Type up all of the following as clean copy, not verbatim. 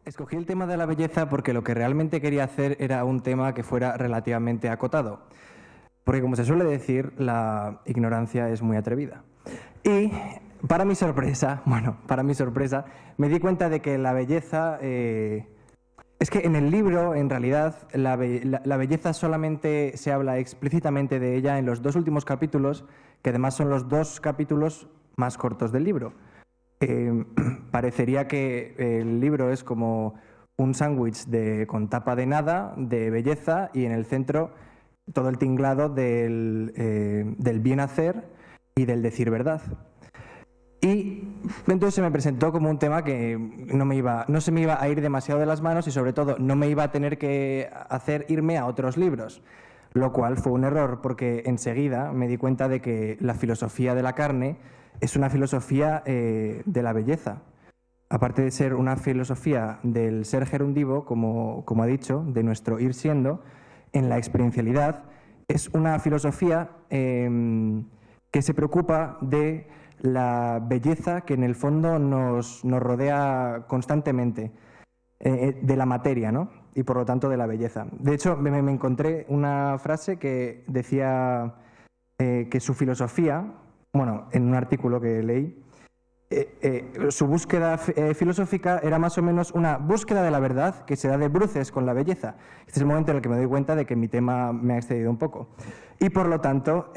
Escogí el tema de la belleza porque lo que realmente quería hacer era un tema que fuera relativamente acotado. Porque, como se suele decir, la ignorancia es muy atrevida. Y, para mi sorpresa, me di cuenta de que la belleza... es que en el libro, en realidad, la belleza solamente se habla explícitamente de ella en los dos últimos capítulos, que además son los dos capítulos más cortos del libro. Parecería que el libro es como un sándwich con tapa de nada, de belleza, y en el centro todo el tinglado del bien hacer y del decir verdad. Y entonces se me presentó como un tema que no se me iba a ir demasiado de las manos y sobre todo no me iba a tener que hacer irme a otros libros, lo cual fue un error porque enseguida me di cuenta de que la filosofía de la carne es una filosofía de la belleza. Aparte de ser una filosofía del ser gerundivo, como ha dicho, de nuestro ir siendo, en la experiencialidad, es una filosofía que se preocupa de la belleza que en el fondo nos rodea constantemente, de la materia, ¿no? Y por lo tanto de la belleza. De hecho, me encontré una frase que decía que su filosofía, bueno, en un artículo que leí, su búsqueda filosófica era más o menos una búsqueda de la verdad que se da de bruces con la belleza. Este es el momento en el que me doy cuenta de que mi tema me ha excedido un poco. Y por lo tanto,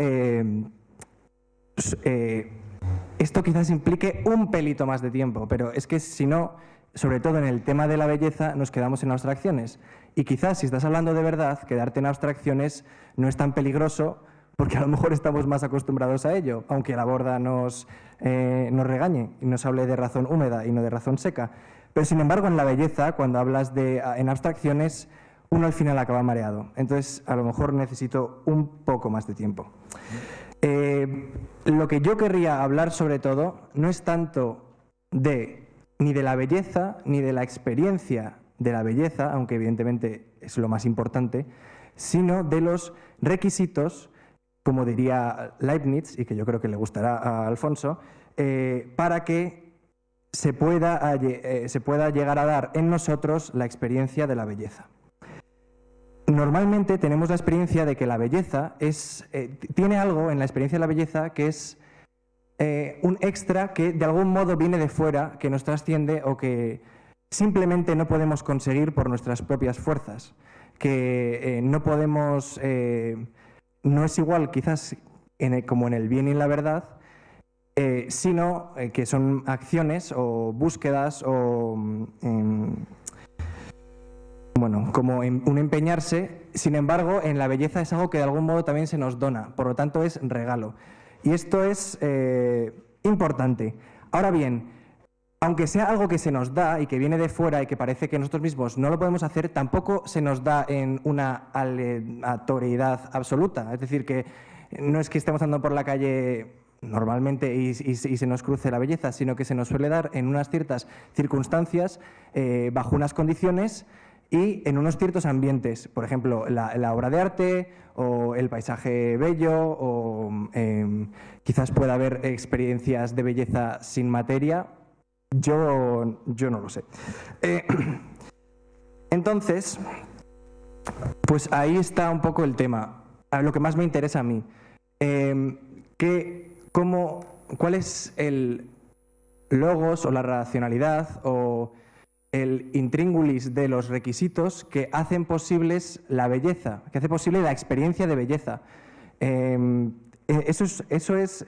esto quizás implique un pelito más de tiempo, pero es que si no, sobre todo en el tema de la belleza, nos quedamos en abstracciones. Y quizás si estás hablando de verdad, quedarte en abstracciones no es tan peligroso, porque a lo mejor estamos más acostumbrados a ello, aunque la Borda nos regañe y nos hable de razón húmeda y no de razón seca. Pero sin embargo, en la belleza, cuando hablas en abstracciones, uno al final acaba mareado. Entonces, a lo mejor necesito un poco más de tiempo. Lo que yo querría hablar sobre todo no es tanto ni de la belleza ni de la experiencia de la belleza, aunque evidentemente es lo más importante, sino de los requisitos, como diría Leibniz, y que yo creo que le gustará a Alfonso, para que se pueda llegar a dar en nosotros la experiencia de la belleza. Normalmente tenemos la experiencia de que la belleza tiene algo en la experiencia de la belleza que es un extra que de algún modo viene de fuera, que nos trasciende o que simplemente no podemos conseguir por nuestras propias fuerzas, que no podemos... no es igual quizás como en el bien y en la verdad, sino que son acciones o búsquedas o... bueno, como un empeñarse. Sin embargo, en la belleza es algo que de algún modo también se nos dona, por lo tanto es regalo. Y esto es importante. Ahora bien, aunque sea algo que se nos da y que viene de fuera y que parece que nosotros mismos no lo podemos hacer, tampoco se nos da en una aleatoriedad absoluta. Es decir, que no es que estemos andando por la calle normalmente y se nos cruce la belleza, sino que se nos suele dar en unas ciertas circunstancias, bajo unas condiciones y en unos ciertos ambientes. Por ejemplo, la obra de arte o el paisaje bello o quizás pueda haber experiencias de belleza sin materia. Yo no lo sé. Entonces, pues ahí está un poco el tema. Lo que más me interesa a mí. ¿Cuál es el logos o la racionalidad o el intríngulis de los requisitos que hacen posibles la belleza, que hace posible la experiencia de belleza? Eso es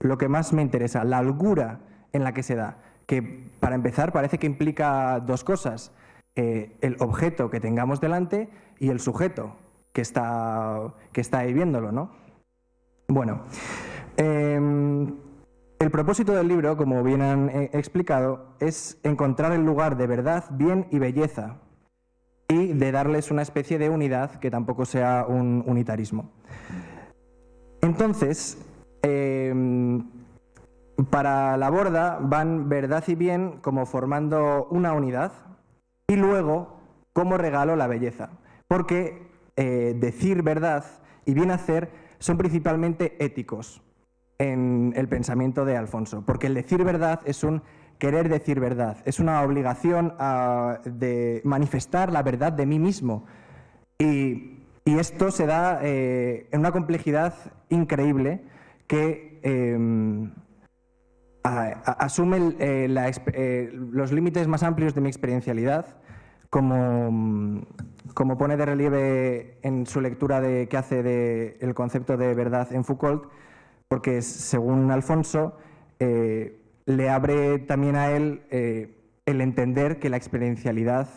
lo que más me interesa, la holgura en la que se da, que para empezar parece que implica dos cosas, el objeto que tengamos delante y el sujeto que está ahí viéndolo, ¿no? Bueno, el propósito del libro, como bien han explicado, es encontrar el lugar de verdad, bien y belleza y de darles una especie de unidad que tampoco sea un unitarismo. Entonces, para la Borda van verdad y bien como formando una unidad y luego como regalo la belleza, porque decir verdad y bien hacer son principalmente éticos en el pensamiento de Alfonso, porque el decir verdad es un querer decir verdad, es una obligación de manifestar la verdad de mí mismo. Y esto se da en una complejidad increíble que asume los límites más amplios de mi experiencialidad, como pone de relieve en su lectura que hace del concepto de verdad en Foucault, porque según Alfonso le abre también a él el entender que la experiencialidad,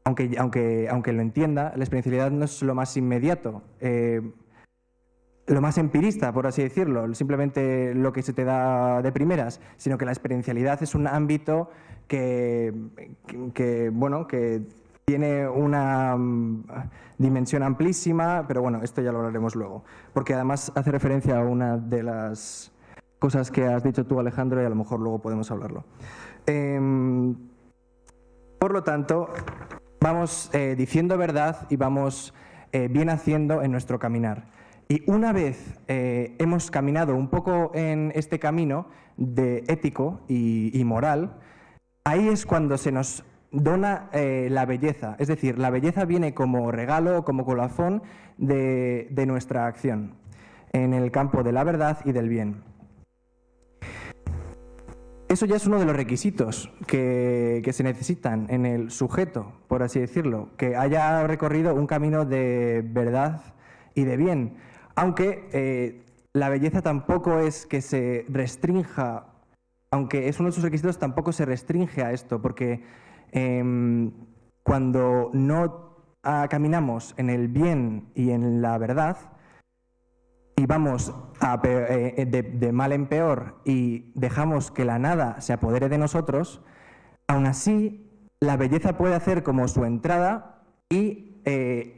aunque lo entienda, la experiencialidad no es lo más inmediato, lo más empirista, por así decirlo, simplemente lo que se te da de primeras, sino que la experiencialidad es un ámbito que tiene una dimensión amplísima, pero bueno, esto ya lo hablaremos luego, porque además hace referencia a una de las cosas que has dicho tú, Alejandro, y a lo mejor luego podemos hablarlo. Por lo tanto, vamos diciendo verdad y vamos bien haciendo en nuestro caminar. Y una vez hemos caminado un poco en este camino de ético y moral, ahí es cuando se nos dona la belleza. Es decir, la belleza viene como regalo, como colofón de nuestra acción en el campo de la verdad y del bien. Eso ya es uno de los requisitos que se necesitan en el sujeto, por así decirlo, que haya recorrido un camino de verdad y de bien. Aunque la belleza tampoco es que se restrinja, aunque es uno de sus requisitos, tampoco se restringe a esto, porque cuando no caminamos en el bien y en la verdad, y vamos de mal en peor y dejamos que la nada se apodere de nosotros, aún así la belleza puede hacer como su entrada y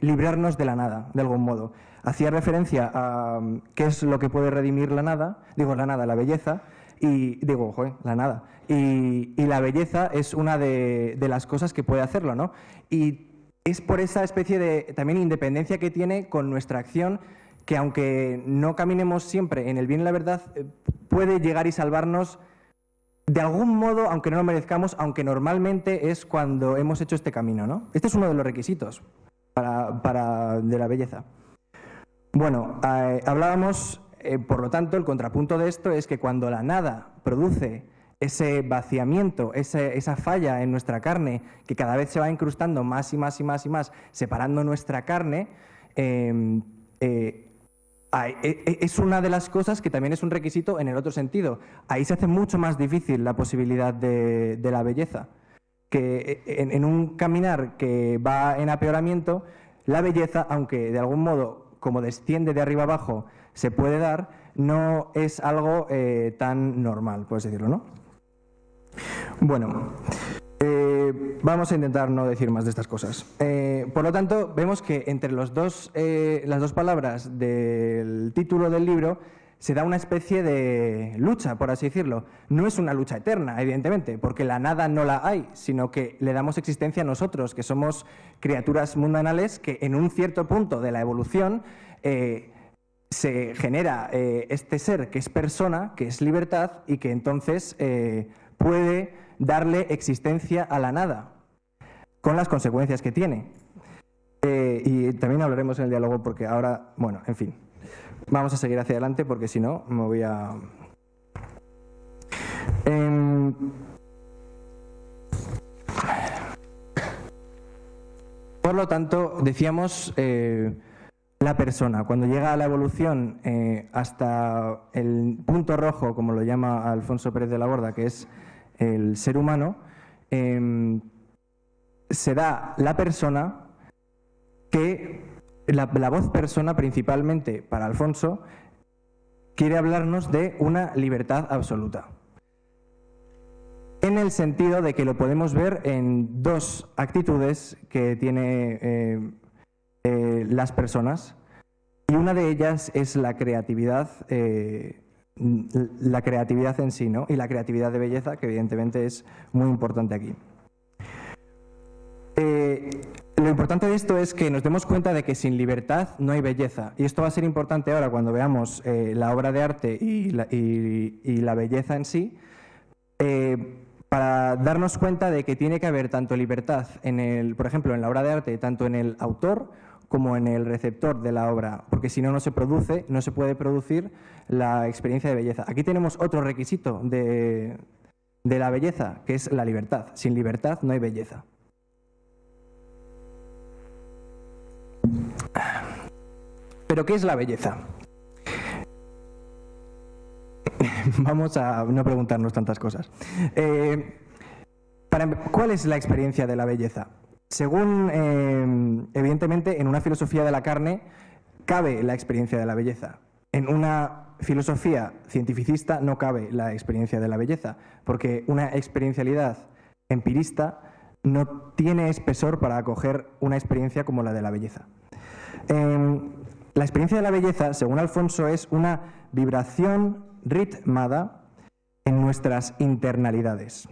librarnos de la nada, de algún modo. Hacía referencia a qué es lo que puede redimir la nada, la belleza, y la nada. Y la belleza es una de las cosas que puede hacerlo, ¿no? Y es por esa especie de también independencia que tiene con nuestra acción, que aunque no caminemos siempre en el bien y la verdad, puede llegar y salvarnos de algún modo, aunque no lo merezcamos, aunque normalmente es cuando hemos hecho este camino, ¿no? Este es uno de los requisitos de la belleza. Bueno, hablábamos, por lo tanto, el contrapunto de esto es que cuando la nada produce ese vaciamiento, esa falla en nuestra carne, que cada vez se va incrustando más y más y más y más, separando nuestra carne, es una de las cosas que también es un requisito en el otro sentido. Ahí se hace mucho más difícil la posibilidad de la belleza. Que en un caminar que va en apeoramiento, la belleza, aunque de algún modo, como desciende de arriba abajo, se puede dar, no es algo tan normal, por así decirlo, ¿no? Bueno, vamos a intentar no decir más de estas cosas. Por lo tanto, vemos que entre las dos palabras del título del libro se da una especie de lucha, por así decirlo. No es una lucha eterna, evidentemente, porque la nada no la hay, sino que le damos existencia a nosotros, que somos criaturas mundanales que en un cierto punto de la evolución se genera este ser que es persona, que es libertad y que entonces puede darle existencia a la nada, con las consecuencias que tiene. Y también hablaremos en el diálogo porque ahora, bueno, en fin. Vamos a seguir hacia adelante porque si no me voy a... Por lo tanto, decíamos la persona, cuando llega a la evolución hasta el punto rojo, como lo llama Alfonso Pérez de la Borda, que es el ser humano, se da la persona que... La voz persona, principalmente para Alfonso, quiere hablarnos de una libertad absoluta. En el sentido de que lo podemos ver en dos actitudes que tiene las personas, y una de ellas es la creatividad en sí, ¿no? Y la creatividad de belleza, que evidentemente es muy importante aquí. Lo importante de esto es que nos demos cuenta de que sin libertad no hay belleza. Y esto va a ser importante ahora cuando veamos la obra de arte y la belleza en sí, para darnos cuenta de que tiene que haber tanto libertad, por ejemplo, en la obra de arte, tanto en el autor como en el receptor de la obra, porque si no, no se puede producir la experiencia de belleza. Aquí tenemos otro requisito de la belleza, que es la libertad. Sin libertad no hay belleza. ¿Pero qué es la belleza? Vamos a no preguntarnos tantas cosas. ¿Cuál es la experiencia de la belleza? Según, evidentemente, en una filosofía de la carne cabe la experiencia de la belleza. En una filosofía cientificista no cabe la experiencia de la belleza, porque una experiencialidad empirista no tiene espesor para acoger una experiencia como la de la belleza. La experiencia de la belleza, según Alfonso, es una vibración ritmada en nuestras internalidades.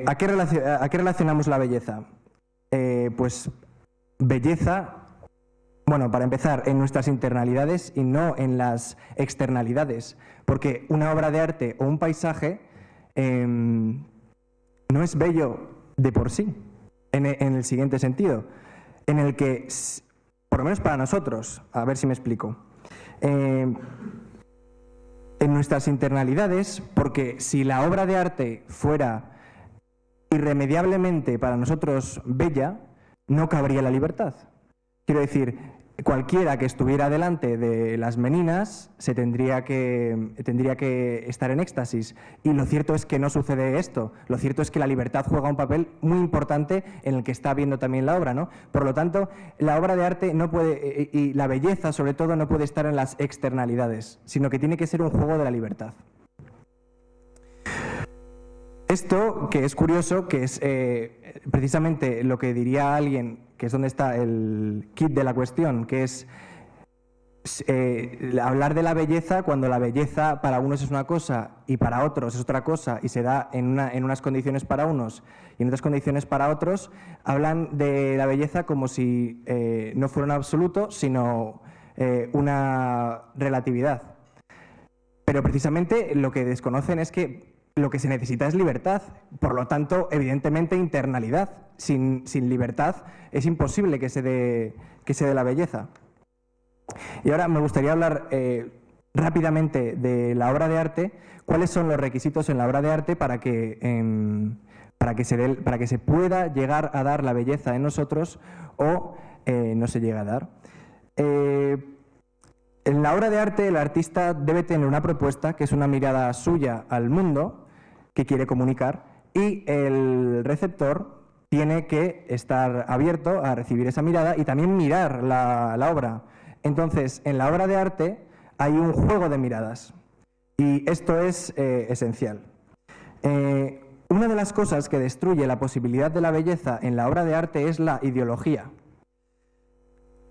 ¿A qué relacionamos la belleza? Pues belleza, bueno, para empezar, en nuestras internalidades y no en las externalidades, porque una obra de arte o un paisaje no es bello de por sí, en el siguiente sentido, en el que, por lo menos para nosotros, a ver si me explico, en nuestras internalidades, porque si la obra de arte fuera irremediablemente para nosotros bella, no cabría la libertad. Quiero decir, cualquiera que estuviera delante de las meninas tendría que estar en éxtasis. Y lo cierto es que no sucede esto. Lo cierto es que la libertad juega un papel muy importante en el que está viendo también la obra, ¿no? Por lo tanto, la obra de arte no puede, y la belleza sobre todo, no puede estar en las externalidades, sino que tiene que ser un juego de la libertad. Esto, que es curioso, que es precisamente lo que diría alguien, que es donde está el kit de la cuestión, que es hablar de la belleza cuando la belleza para unos es una cosa y para otros es otra cosa y se da en unas condiciones para unos y en otras condiciones para otros. Hablan de la belleza como si no fuera un absoluto, sino una relatividad. Pero precisamente lo que desconocen es que lo que se necesita es libertad, por lo tanto, evidentemente, internalidad. Sin libertad es imposible que se dé la belleza. Y ahora me gustaría hablar rápidamente de la obra de arte. ¿Cuáles son los requisitos en la obra de arte para que se pueda llegar a dar la belleza en nosotros o no se llegue a dar? En la obra de arte, el artista debe tener una propuesta, que es una mirada suya al mundo, que quiere comunicar, y el receptor tiene que estar abierto a recibir esa mirada y también mirar la obra. Entonces, en la obra de arte hay un juego de miradas y esto es esencial. Una de las cosas que destruye la posibilidad de la belleza en la obra de arte es la ideología.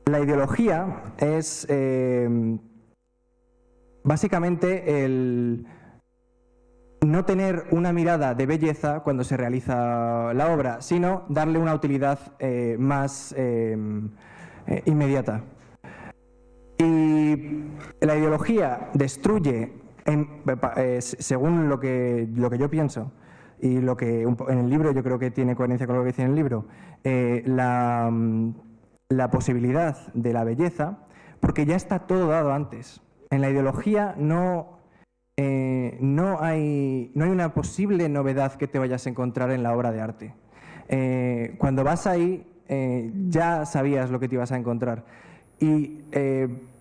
La ideología es básicamente el no tener una mirada de belleza cuando se realiza la obra, sino darle una utilidad más inmediata. Y la ideología destruye, según lo que yo pienso, y lo que en el libro yo creo que tiene coherencia con lo que dice en el libro, la posibilidad de la belleza, porque ya está todo dado antes. En la ideología no hay una posible novedad que te vayas a encontrar en la obra de arte. Cuando vas ahí, ya sabías lo que te ibas a encontrar. Y,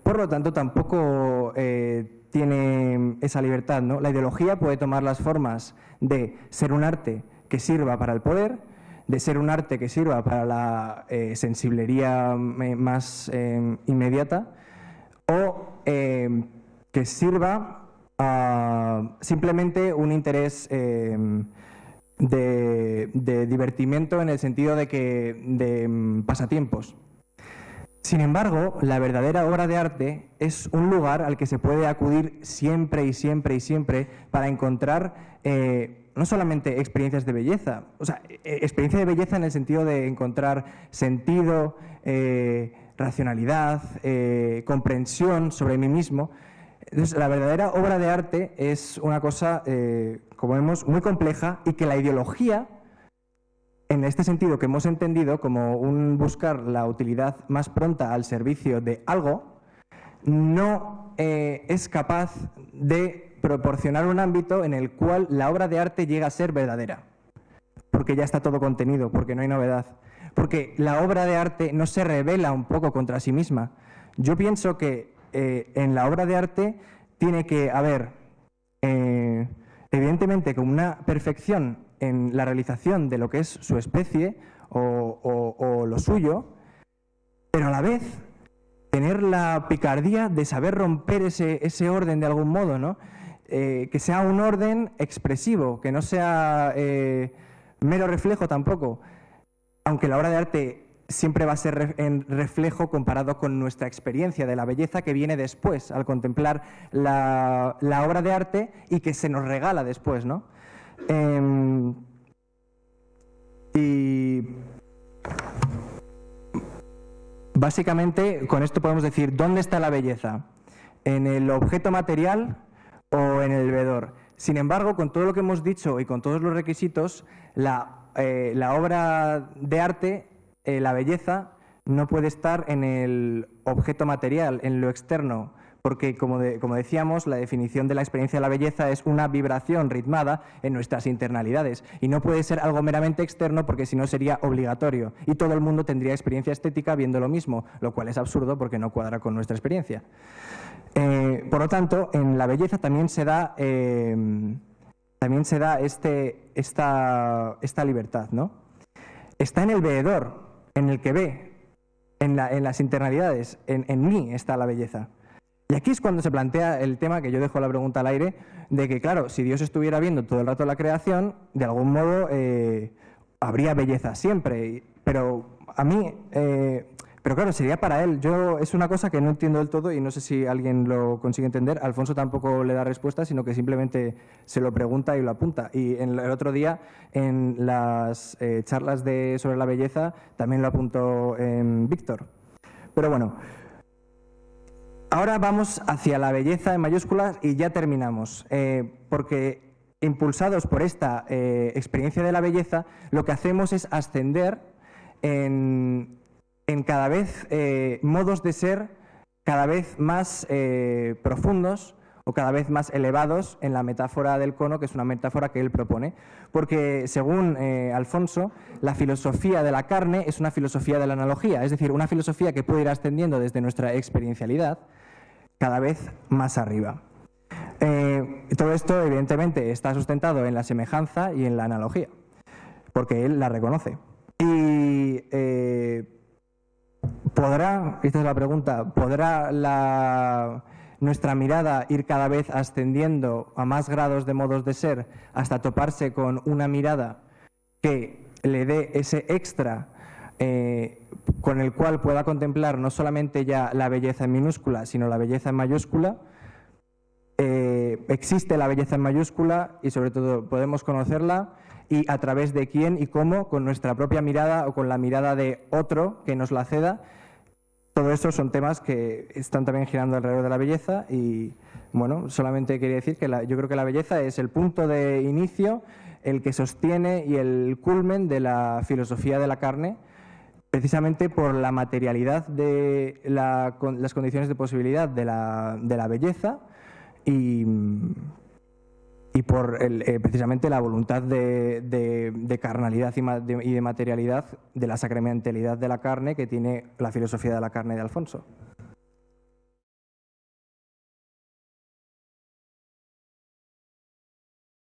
por lo tanto, tampoco tiene esa libertad, ¿no? La ideología puede tomar las formas de ser un arte que sirva para el poder, de ser un arte que sirva para la sensiblería más inmediata, o que sirva simplemente un interés de divertimento en el sentido de pasatiempos. Sin embargo, la verdadera obra de arte es un lugar al que se puede acudir siempre y siempre y siempre para encontrar no solamente experiencias de belleza, o sea, experiencia de belleza en el sentido de encontrar sentido, racionalidad, comprensión sobre mí mismo, Entonces, la verdadera obra de arte es una cosa, como vemos, muy compleja y que la ideología, en este sentido que hemos entendido como un buscar la utilidad más pronta al servicio de algo, no es capaz de proporcionar un ámbito en el cual la obra de arte llega a ser verdadera, porque ya está todo contenido, porque no hay novedad, porque la obra de arte no se revela un poco contra sí misma. Yo pienso que en la obra de arte tiene que haber, evidentemente, como una perfección en la realización de lo que es su especie o lo suyo, pero a la vez tener la picardía de saber romper ese orden de algún modo, ¿no? Que sea un orden expresivo, que no sea mero reflejo tampoco, aunque la obra de arte siempre va a ser en reflejo comparado con nuestra experiencia de la belleza que viene después, al contemplar la obra de arte y que se nos regala después, ¿no? Y básicamente con esto podemos decir, ¿dónde está la belleza? ¿En el objeto material o en el veedor? Sin embargo, con todo lo que hemos dicho y con todos los requisitos, la obra de arte, la belleza, no puede estar en el objeto material, en lo externo, porque, como decíamos, la definición de la experiencia de la belleza es una vibración ritmada en nuestras internalidades, y no puede ser algo meramente externo, porque si no sería obligatorio, y todo el mundo tendría experiencia estética viendo lo mismo, lo cual es absurdo porque no cuadra con nuestra experiencia. Por lo tanto, en la belleza también se da esta libertad, ¿no? Está en el veedor, en el que ve, en las internalidades, en mí está la belleza. Y aquí es cuando se plantea el tema, que yo dejo la pregunta al aire, de que, claro, si Dios estuviera viendo todo el rato la creación, de algún modo habría belleza siempre, pero a mí... pero claro, sería para él. Es una cosa que no entiendo del todo y no sé si alguien lo consigue entender. Alfonso tampoco le da respuesta, sino que simplemente se lo pregunta y lo apunta. Y el otro día, en las charlas sobre la belleza, también lo apuntó Víctor. Pero bueno, ahora vamos hacia la belleza en mayúsculas y ya terminamos. Porque impulsados por esta experiencia de la belleza, lo que hacemos es ascender en cada vez modos de ser cada vez más profundos o cada vez más elevados en la metáfora del cono, que es una metáfora que él propone. Porque, según Alfonso, la filosofía de la carne es una filosofía de la analogía, es decir, una filosofía que puede ir ascendiendo desde nuestra experiencialidad cada vez más arriba. Todo esto, evidentemente, está sustentado en la semejanza y en la analogía, porque él la reconoce. Y... esta es la pregunta, ¿podrá nuestra mirada ir cada vez ascendiendo a más grados de modos de ser hasta toparse con una mirada que le dé ese extra con el cual pueda contemplar no solamente ya la belleza en minúscula, sino la belleza en mayúscula? Existe la belleza en mayúscula y, sobre todo, podemos conocerla, y a través de quién y cómo, con nuestra propia mirada o con la mirada de otro que nos la ceda. Todo esto son temas que están también girando alrededor de la belleza y, bueno, solamente quería decir que yo creo que la belleza es el punto de inicio, el que sostiene y el culmen de la filosofía de la carne, precisamente por la materialidad de las condiciones de posibilidad de la belleza y por precisamente la voluntad de carnalidad y de materialidad, de la sacramentalidad de la carne que tiene la filosofía de la carne de Alfonso.